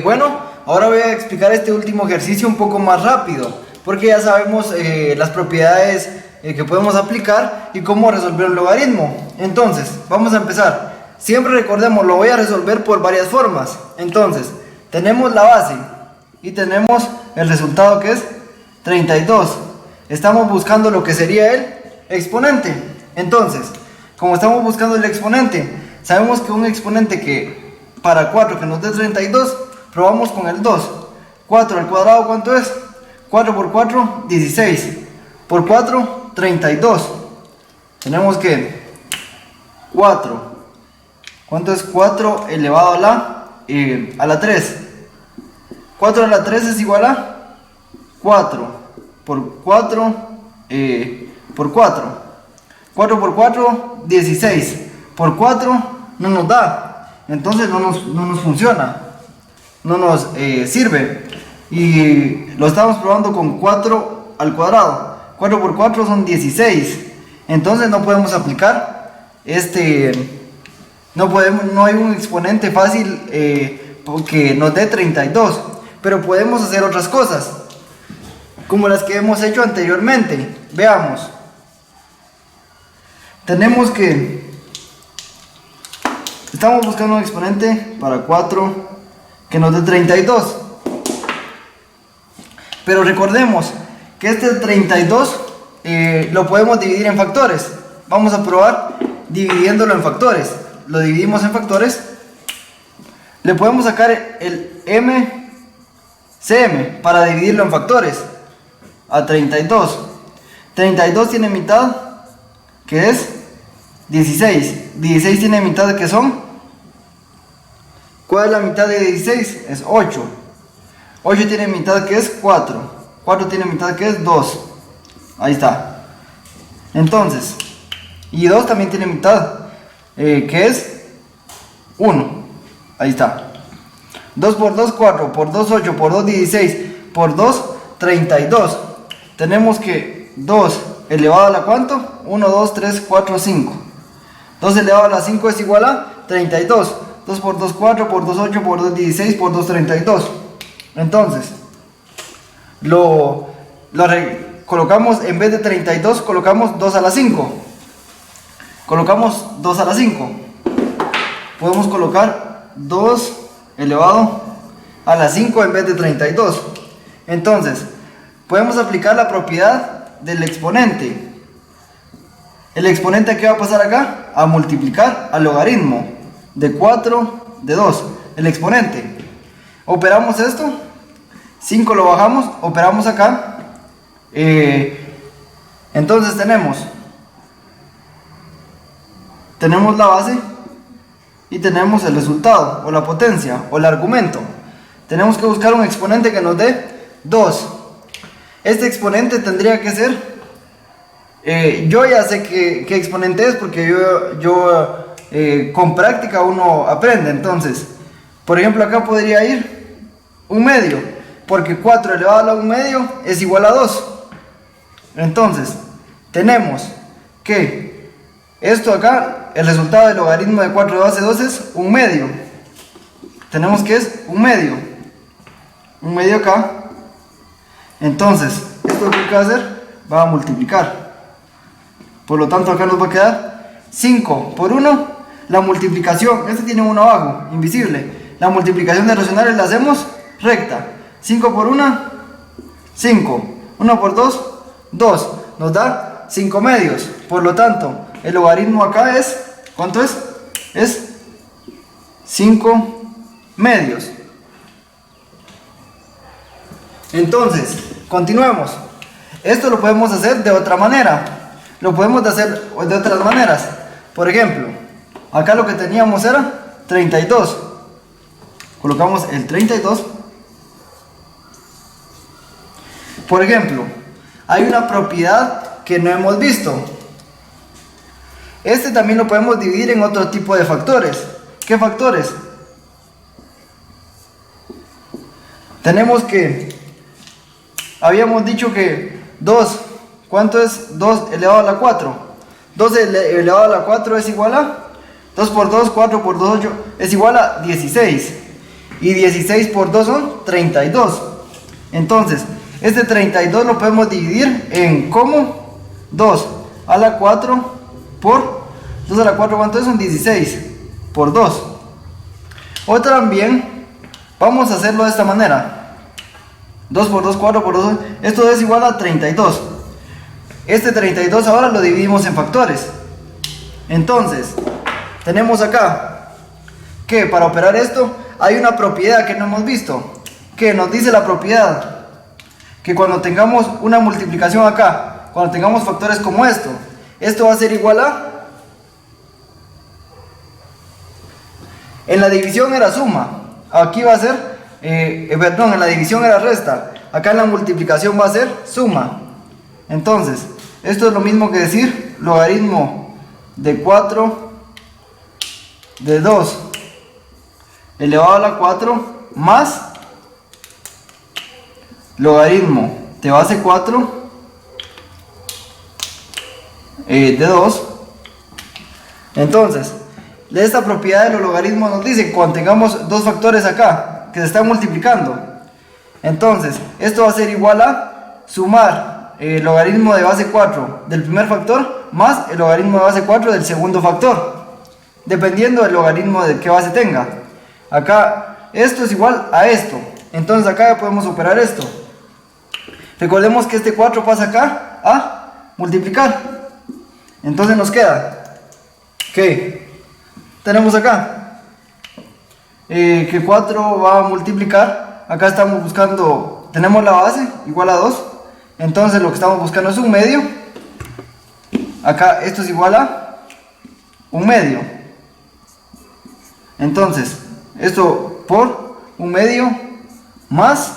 Bueno, ahora voy a explicar este último ejercicio un poco más rápido, porque ya sabemos las propiedades que podemos aplicar y cómo resolver un logaritmo. Entonces, vamos a empezar. Siempre recordemos, lo voy a resolver por varias formas. Entonces, tenemos la base y tenemos el resultado que es 32. Estamos buscando lo que sería el exponente. Entonces, como estamos buscando el exponente, sabemos que un exponente que para 4 que nos dé 32, probamos con el 2. 4 al cuadrado, ¿cuánto es? 4 por 4, 16. Por 4, 32. Tenemos que 4. ¿Cuánto es 4 elevado a la 3? 4 a la 3 es igual a 4 por 4 por 4. 4 por 4, 16. Por 4 no nos da. Entonces no nos funciona. No nos sirve. Y lo estamos probando con 4 al cuadrado. 4 por 4 son 16. Entonces no podemos aplicar no hay un exponente fácil que nos dé 32. Pero podemos hacer otras cosas, como las que hemos hecho anteriormente. Veamos. Tenemos que... Estamos buscando un exponente para 4 que nos dé 32. Pero recordemos que este 32 lo podemos dividir en factores. Vamos a probar dividiéndolo en factores. Lo dividimos en factores. Le podemos sacar el MCM para dividirlo en factores a 32. 32 tiene mitad, que es 16. 16 tiene mitad, que son... ¿Cuál es la mitad de 16? Es 8. 8 tiene mitad, que es 4. 4 tiene mitad, que es 2. Ahí está. Entonces, y 2 también tiene mitad, que es 1. Ahí está. 2 por 2, 4. Por 2, 8. Por 2, 16. Por 2, 32. Tenemos que 2 elevado a la ¿cuánto? 1, 2, 3, 4, 5. 2 elevado a la 5 es igual a 32. 2 por 2, 4. Por 2, 8. Por 2, 16. Por 2, 32. Entonces, colocamos, en vez de 32, colocamos 2 a la 5. Colocamos 2 a la 5. Podemos colocar 2 elevado a la 5 en vez de 32. Entonces, podemos aplicar la propiedad del exponente. El exponente, ¿qué va a pasar acá? A multiplicar al logaritmo de 4 de 2. El exponente. Operamos esto. 5 lo bajamos. Operamos acá. Entonces tenemos la base y tenemos el resultado, o la potencia, o el argumento. Tenemos que buscar un exponente que nos dé 2. Este exponente tendría que ser, yo ya sé qué exponente es, porque con práctica uno aprende. Entonces, por ejemplo, acá podría ir 1/2, porque 4 elevado a la 1/2 es igual a 2. Entonces, tenemos que esto acá, el resultado del logaritmo de 4 de base 2 es 1/2. Tenemos que es 1/2. 1/2 acá. Entonces, esto que va a hacer, va a multiplicar. Por lo tanto, acá nos va a quedar 5 por 1. La multiplicación, este tiene 1 abajo, invisible. La multiplicación de racionales la hacemos recta. 5 por 1, 5. 1 por 2, 2. Nos da 5/2. Por lo tanto, el logaritmo acá es, ¿cuánto es? Es 5/2. Entonces, continuemos. Esto lo podemos hacer de otra manera. Lo podemos hacer de otras maneras. Por ejemplo, acá lo que teníamos era 32. Colocamos el 32. Por ejemplo, hay una propiedad que no hemos visto. Este también lo podemos dividir en otro tipo de factores. ¿Qué factores? Tenemos que... Habíamos dicho que 2, ¿cuánto es 2 elevado a la 4? 2 elevado a la 4 es igual a 2 por 2, 4 por 2, 8, es igual a 16. Y 16 por 2 son 32. Entonces, este 32 lo podemos dividir en como 2 a la 4 por 2 a la 4, ¿cuánto es? Son 16 por 2. O también vamos a hacerlo de esta manera. 2 por 2, 4 por 2, esto es igual a 32. Este 32 ahora lo dividimos en factores. Entonces, tenemos acá que para operar esto hay una propiedad que no hemos visto, que nos dice la propiedad que cuando tengamos una multiplicación acá, cuando tengamos factores como esto va a ser igual a, en la división era suma, aquí va a ser, perdón, en la división era resta, acá en la multiplicación va a ser suma. Entonces, esto es lo mismo que decir logaritmo de 4 de 2 elevado a la 4 más logaritmo de base 4 de 2. Entonces, de esta propiedad de los logaritmos nos dice que cuando tengamos dos factores acá que se están multiplicando, entonces esto va a ser igual a sumar el logaritmo de base 4 del primer factor más el logaritmo de base 4 del segundo factor, dependiendo del logaritmo de qué base tenga. Acá esto es igual a esto, entonces acá ya podemos operar esto. Recordemos que este 4 pasa acá a multiplicar, entonces nos queda que tenemos acá que 4 va a multiplicar, acá estamos buscando, tenemos la base igual a 2, entonces lo que estamos buscando es un medio, acá esto es igual a un medio, entonces esto por un medio más,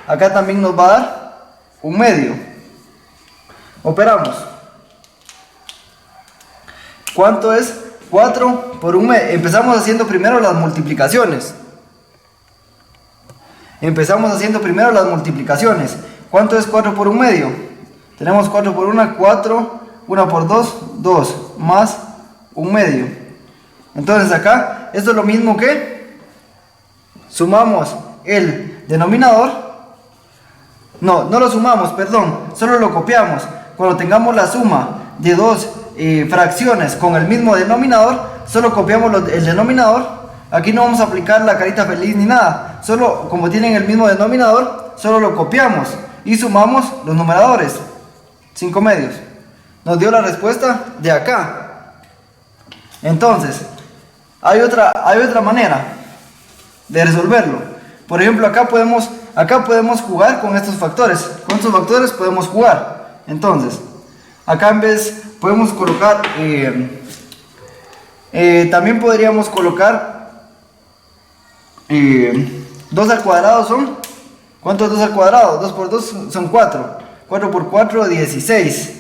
acá también nos va a dar un medio. Operamos. ¿Cuánto es 4 por un medio? Empezamos haciendo primero las multiplicaciones. ¿Cuánto es 4 por un medio? Tenemos 4 por 1, 4, 1 por 2, 2, más un medio. Entonces acá, esto es lo mismo que sumamos el denominador. No lo sumamos, perdón, solo lo copiamos. Cuando tengamos la suma de dos fracciones con el mismo denominador, solo copiamos el denominador. Aquí no vamos a aplicar la carita feliz ni nada, solo como tienen el mismo denominador, solo lo copiamos y sumamos los numeradores. 5 medios. Nos dio la respuesta de acá. Entonces, hay otra manera de resolverlo. Por ejemplo, acá podemos jugar con estos factores. Con estos factores podemos jugar. Entonces, acá en vez podemos colocar, también podríamos colocar 2 al cuadrado son, ¿cuánto es 2 al cuadrado? 2 por 2 son 4. 4 por 4, 16.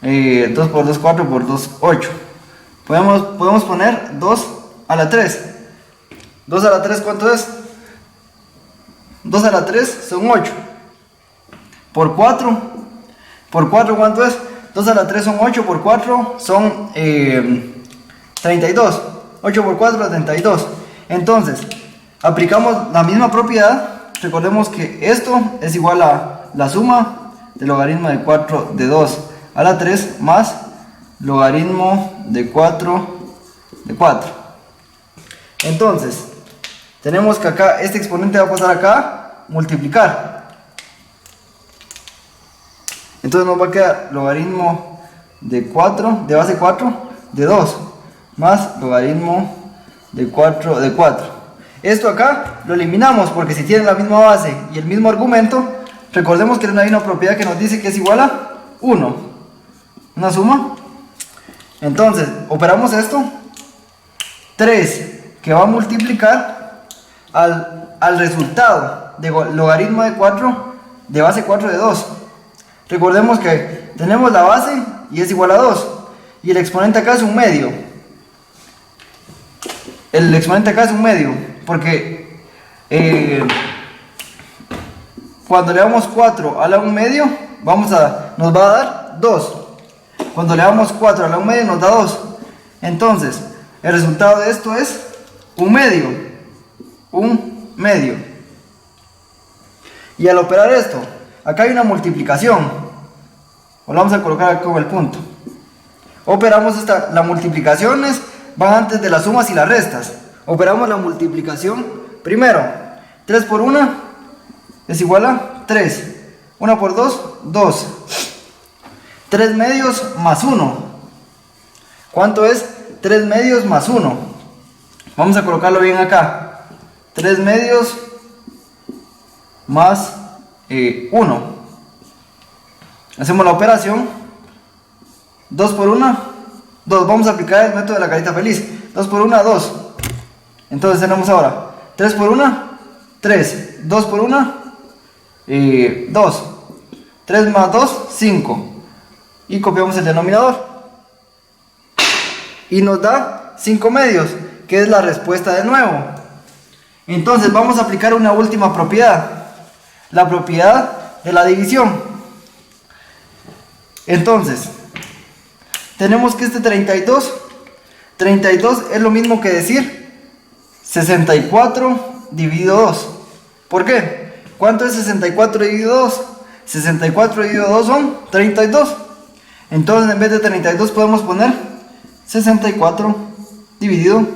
2 por 2, 4 por 2, 8. Podemos poner 2 a la 3. 2 a la 3, ¿cuánto es? 2 a la 3 son 8. Por 4, ¿cuánto es? 2 a la 3 son 8, por 4 son 32. 8 por 4, 32. Entonces, aplicamos la misma propiedad. Recordemos que esto es igual a la suma del logaritmo de 4 de 2 a la 3 más logaritmo de 4 de 4. Entonces, tenemos que acá este exponente va a pasar acá, multiplicar. Entonces nos va a quedar logaritmo de 4, de base 4, de 2, más logaritmo de 4 de 4. Esto acá lo eliminamos porque si tienen la misma base y el mismo argumento, recordemos que hay una propiedad que nos dice que es igual a 1. Una suma. Entonces, operamos esto. 3 que va a multiplicar al resultado de logaritmo de 4 de base 4 de 2. Recordemos que tenemos la base y es igual a 2. Y el exponente acá es un medio. El exponente acá es un medio. Porque cuando le damos 4 a la 1 medio, nos va a dar 2. Cuando le damos 4 a la 1 medio nos da 2. Entonces, el resultado de esto es 1 medio. 1 medio. Y al operar esto, acá hay una multiplicación, o la vamos a colocar como el punto. Operamos las multiplicaciones van antes de las sumas y las restas. Operamos la multiplicación primero. 3 por 1 es igual a 3. 1 por 2, 2. 3 medios más 1. ¿Cuánto es 3 medios más 1? Vamos a colocarlo bien acá. 3 medios más 1. Hacemos la operación. 2 por 1, 2. Vamos a aplicar el método de la carita feliz. 2 por 1, 2. Entonces tenemos ahora 3 por 1, 3. 2 por 1, 2. 3 más 2, 5. Y copiamos el denominador. Y nos da 5 medios, que es la respuesta de nuevo. Entonces vamos a aplicar una última propiedad. La propiedad de la división. Entonces, tenemos que este 32 es lo mismo que decir 64 dividido 2. ¿Por qué? ¿Cuánto es 64 dividido 2? 64 dividido 2 son 32. Entonces en vez de 32 podemos poner 64 dividido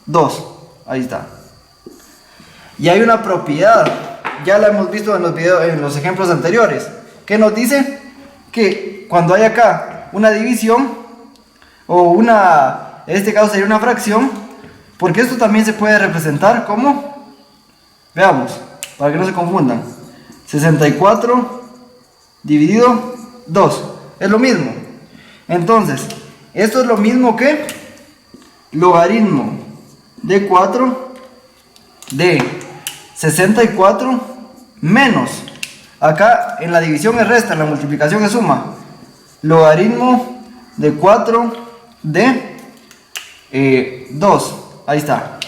2. Ahí está. Y hay una propiedad, ya la hemos visto en los videos, en los ejemplos anteriores, que nos dice que cuando hay acá una división o una, en este caso sería una fracción, porque esto también se puede representar como, veamos, para que no se confundan, 64 dividido 2, es lo mismo. Entonces, esto es lo mismo que logaritmo de 4 de 64 menos, acá en la división es resta, en la multiplicación es suma, logaritmo de 4 de 2, ahí está.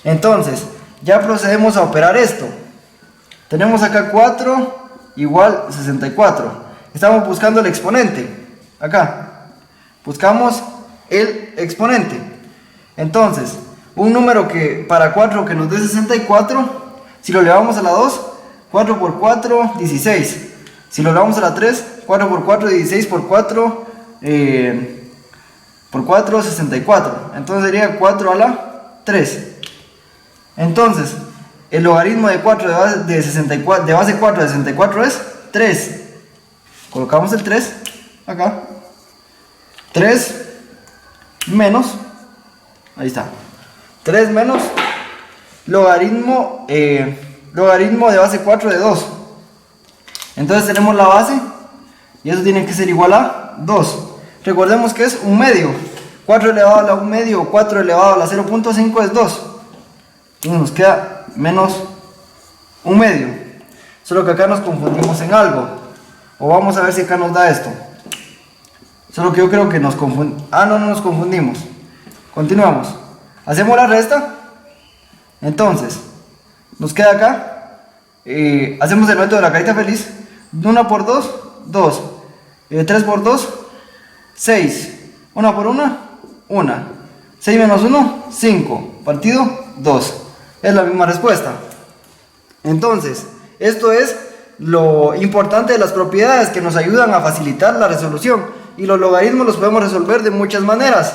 Entonces, ya procedemos a operar esto. Tenemos acá 4 igual 64. Estamos buscando el exponente. Acá. Buscamos el exponente. Entonces, un número que para 4 que nos dé 64, si lo elevamos a la 2, 4 por 4, 16. Si lo elevamos a la 3, 4 por 4, 16 por 4, 64. Entonces sería 4 a la 3. Entonces, el logaritmo de 4 de 64, de base 4 de 64 es 3. Colocamos el 3 acá. 3 menos, ahí está. 3 menos logaritmo de base 4 de 2. Entonces tenemos la base y eso tiene que ser igual a 2. Recordemos que es un medio. 4 elevado a la 1 medio o 4 elevado a la 0.5 es 2. Entonces nos queda menos 1 medio. Solo que acá nos confundimos en algo. O vamos a ver si acá nos da esto. Solo que yo creo que nos confundimos. Ah, no nos confundimos. Continuamos. Hacemos la resta. Entonces, nos queda acá. Hacemos el método de la carita feliz. 1 por 2, 2. 3 por 2, 6. 1 por 1, 1. 6 menos 1, 5. Partido 2. Es la misma respuesta. Entonces, esto es lo importante de las propiedades que nos ayudan a facilitar la resolución. Y los logaritmos los podemos resolver de muchas maneras.